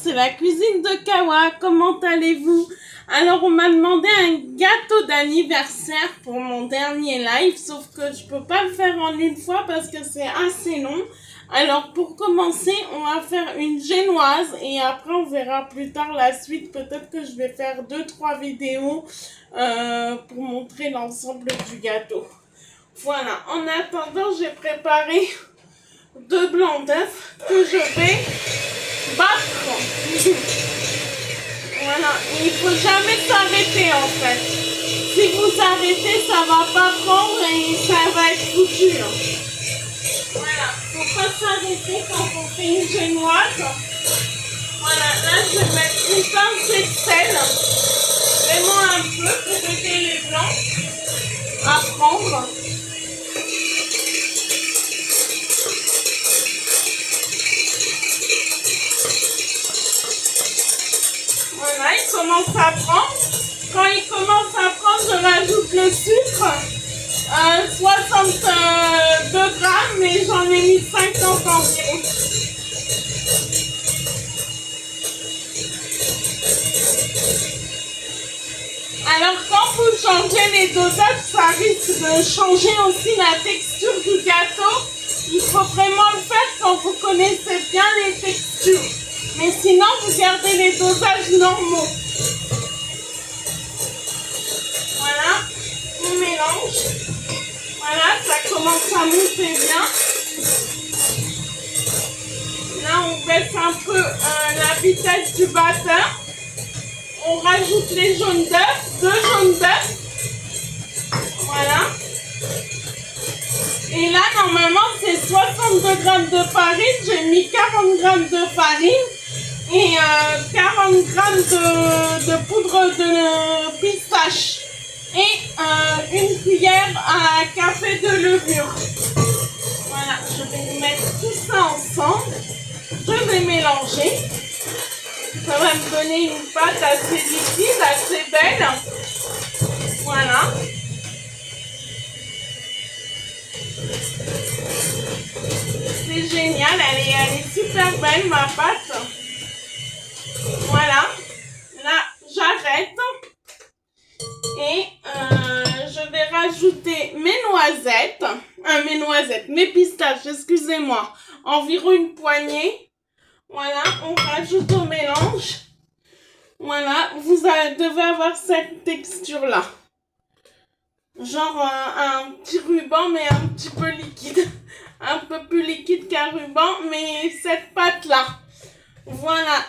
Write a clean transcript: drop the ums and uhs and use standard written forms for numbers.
c'est la cuisine de Kawa. Comment allez-vous? Alors, on m'a demandé un gâteau d'anniversaire pour mon dernier live, sauf que je peux pas le faire en une fois parce que c'est assez long. Alors, pour commencer, on va faire une génoise et après, on verra plus tard la suite. Peut-être que je vais faire 2-3 vidéos pour montrer l'ensemble du gâteau. Voilà, en attendant, j'ai préparé 2 blancs d'œufs que je vais battre. Voilà, il faut jamais s'arrêter en fait. Si vous arrêtez, ça va pas prendre et ça va être foutu. Voilà, faut pas s'arrêter quand on fait une génoise. Voilà, là je vais mettre une pincée de sel, vraiment un peu pour aider les blancs à prendre. Voilà, il commence à prendre. Quand il commence à prendre, je rajoute le sucre. 62 grammes, mais j'en ai mis 50 environ. Alors quand vous changez les dosages, ça risque de changer aussi la texture du gâteau. Il faut vraiment le faire quand vous connaissez bien les textures. Mais sinon, vous gardez les dosages normaux. Voilà, on mélange. Voilà, ça commence à monter bien. Là, on baisse un peu la vitesse du batteur. On rajoute les jaunes d'œufs, 2 jaunes d'œufs. Voilà. Et là, normalement, c'est 62 grammes de farine. J'ai mis 40 grammes de farine et 40 grammes de poudre de pistache. Et une cuillère à café de levure. Voilà, je vais mettre tout ça ensemble. Je vais mélanger. Ça va me donner une pâte assez liquide, assez belle. Voilà. C'est génial, elle est super belle ma pâte. Voilà. Là, j'arrête. Et je vais rajouter mes pistaches, excusez-moi. Environ une poignée. Voilà, on rajoute au mélange. Voilà, vous devez avoir cette texture-là. Genre un petit ruban, mais un petit peu liquide. Un peu plus liquide qu'un ruban, mais cette pâte-là. Voilà.